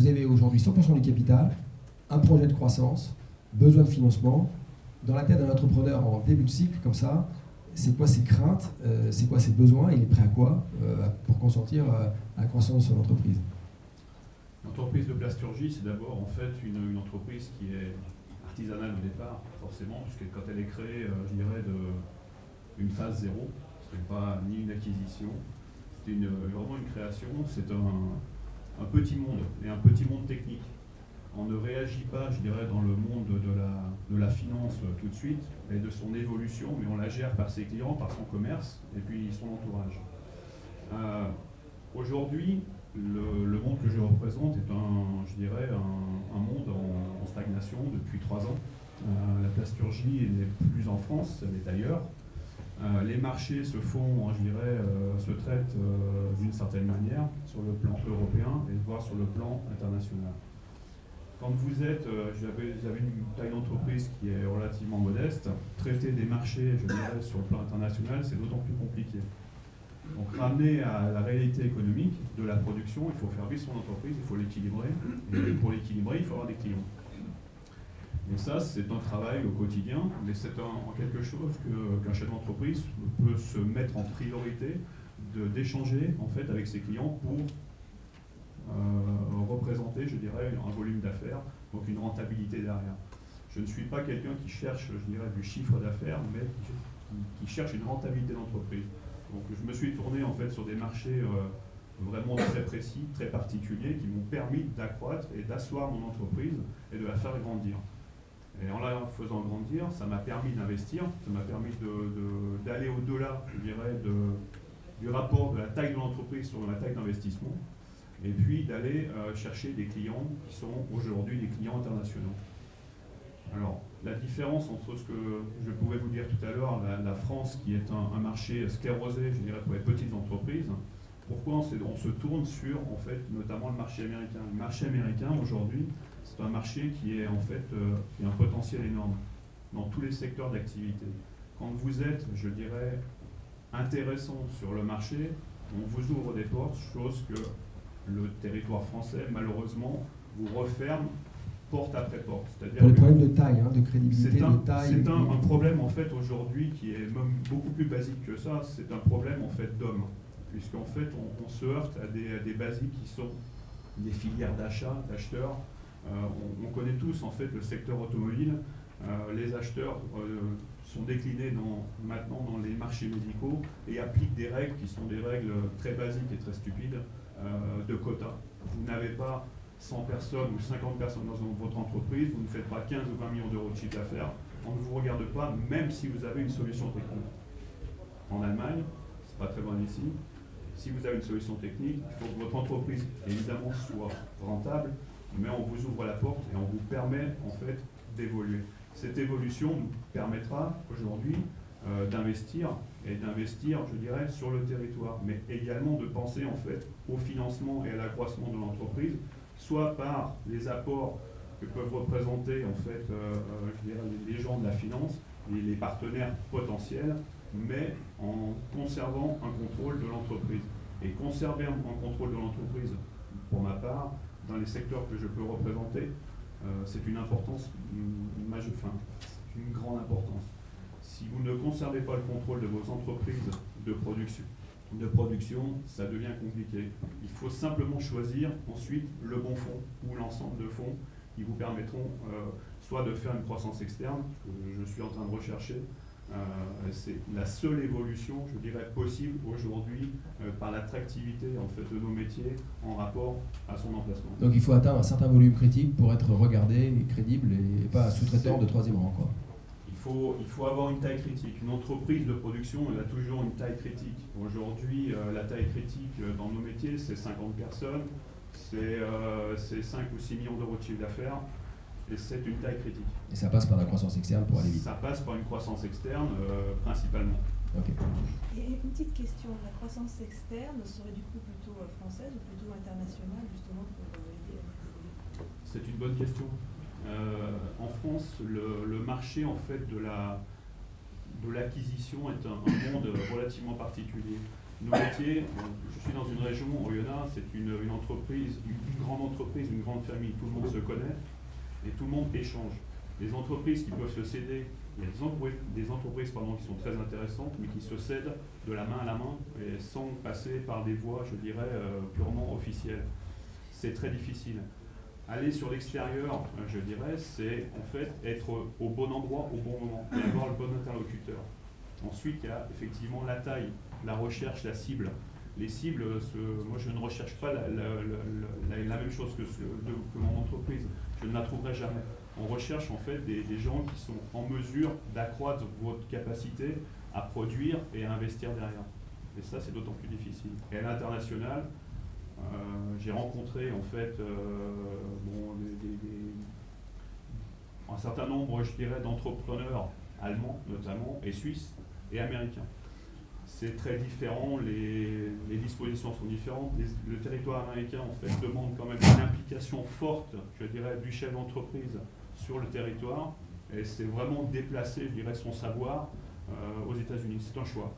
vous avez aujourd'hui 100% du capital, un projet de croissance, besoin de financement. Dans la tête d'un entrepreneur en début de cycle, comme ça, c'est quoi ses craintes, c'est quoi ses besoins, il est prêt à quoi pour consentir à la croissance de son entreprise? L'entreprise de plasturgie, c'est d'abord en fait une entreprise qui est artisanale au départ, forcément, puisque quand elle est créée, je dirais, d'une phase zéro, ce n'est pas ni une acquisition, c'est vraiment une création, c'est un petit monde, et un petit monde technique. On ne réagit pas, je dirais, dans le monde de la finance tout de suite, et de son évolution, mais on la gère par ses clients, par son commerce, et puis son entourage. Aujourd'hui, le monde que je représente est je dirais, un monde en stagnation depuis 3 ans. La plasturgie n'est plus en France, elle est ailleurs. Les marchés se font, je dirais, se traitent d'une certaine manière sur le plan européen et voire sur le plan international. Quand vous avez une taille d'entreprise qui est relativement modeste, traiter des marchés, je dirais, sur le plan international, c'est d'autant plus compliqué. Donc ramener à la réalité économique de la production, il faut faire vivre son entreprise, il faut l'équilibrer, et pour l'équilibrer, il faut avoir des clients. Et ça, c'est un travail au quotidien, mais c'est quelque chose qu'un chef d'entreprise peut se mettre en priorité, d'échanger en fait avec ses clients pour représenter, je dirais, un volume d'affaires, donc une rentabilité derrière. Je ne suis pas quelqu'un qui cherche, je dirais, du chiffre d'affaires, mais qui cherche une rentabilité d'entreprise. Donc je me suis tourné en fait sur des marchés vraiment très précis, très particuliers, qui m'ont permis d'accroître et d'asseoir mon entreprise et de la faire grandir. Et en la faisant grandir, ça m'a permis d'investir, ça m'a permis d'aller au-delà, je dirais, du rapport de la taille de l'entreprise sur la taille d'investissement, et puis d'aller chercher des clients qui sont aujourd'hui des clients internationaux. Alors, la différence entre ce que je pouvais vous dire tout à l'heure, la France qui est un marché sclérosé, je dirais, pour les petites entreprises, pourquoi on se tourne sur, en fait, notamment le marché américain. Le marché américain, aujourd'hui, c'est un marché qui est, en fait, qui a un potentiel énorme dans tous les secteurs d'activité. Quand vous êtes, je dirais, intéressant sur le marché, on vous ouvre des portes, chose que le territoire français, malheureusement, vous referme porte après porte. Pour les problèmes de taille, de crédibilité, de taille. C'est un problème en fait aujourd'hui qui est même beaucoup plus basique que ça. C'est un problème en fait d'hommes, puisqu'en fait on se heurte à des basiques qui sont des filières d'achat, d'acheteurs. On connaît tous en fait le secteur automobile. Les acheteurs sont déclinés maintenant dans les marchés médicaux et appliquent des règles qui sont des règles très basiques et très stupides de quotas. Vous n'avez pas 100 personnes ou 50 personnes dans votre entreprise, vous ne faites pas 15 ou 20 millions d'euros de chiffre d'affaires, on ne vous regarde pas, même si vous avez une solution technique. En Allemagne, c'est pas très loin d'ici, si vous avez une solution technique, il faut que votre entreprise, évidemment, soit rentable, mais on vous ouvre la porte et on vous permet, en fait, d'évoluer. Cette évolution nous permettra, aujourd'hui, d'investir, je dirais, sur le territoire, mais également de penser, en fait, au financement et à l'accroissement de l'entreprise, soit par les apports que peuvent représenter en fait, je dirais, les gens de la finance, les partenaires potentiels, mais en conservant un contrôle de l'entreprise. Et conserver un contrôle de l'entreprise, pour ma part, dans les secteurs que je peux représenter, c'est une importance majeure, c'est une grande importance. Si vous ne conservez pas le contrôle de vos entreprises de production, ça devient compliqué. Il faut simplement choisir ensuite le bon fonds ou l'ensemble de fonds qui vous permettront soit de faire une croissance externe, ce que je suis en train de rechercher. C'est la seule évolution, je dirais, possible aujourd'hui par l'attractivité en fait, de nos métiers en rapport à son emplacement. Donc il faut atteindre un certain volume critique pour être regardé et crédible et pas sous-traitant de troisième rang, quoi. Il faut avoir une taille critique. Une entreprise de production, elle a toujours une taille critique. Aujourd'hui, la taille critique dans nos métiers, c'est 50 personnes, c'est 5 ou 6 millions d'euros de chiffre d'affaires, et c'est une taille critique. Et ça passe par la croissance externe pour aller vite. Ça passe par une croissance externe, principalement. Okay. Et une petite question, la croissance externe serait du coup plutôt française ou plutôt internationale, justement, pour aider à... C'est une bonne question. En France, le marché en fait de l'acquisition est un monde relativement particulier. Nos métiers, je suis dans une région, Oyonnax, c'est une entreprise, une grande entreprise, une grande famille, tout le monde se connaît et tout le monde échange. Les entreprises qui peuvent se céder, il y a des entreprises qui sont très intéressantes, mais qui se cèdent de la main à la main et sans passer par des voies, je dirais, purement officielles. C'est très difficile. Aller sur l'extérieur, je dirais, c'est en fait être au bon endroit, au bon moment, et avoir le bon interlocuteur. Ensuite, il y a effectivement la taille, la recherche, la cible. Les cibles, moi je ne recherche pas la même chose que mon entreprise, je ne la trouverai jamais. On recherche en fait des gens qui sont en mesure d'accroître votre capacité à produire et à investir derrière. Et ça, c'est d'autant plus difficile. Et à l'international, j'ai rencontré en fait un certain nombre, je dirais, d'entrepreneurs allemands notamment, et suisses, et américains. C'est très différent, les dispositions sont différentes. Le territoire américain en fait demande quand même une implication forte, je dirais, du chef d'entreprise sur le territoire, et c'est vraiment déplacer, je dirais, son savoir aux États-Unis. C'est un choix.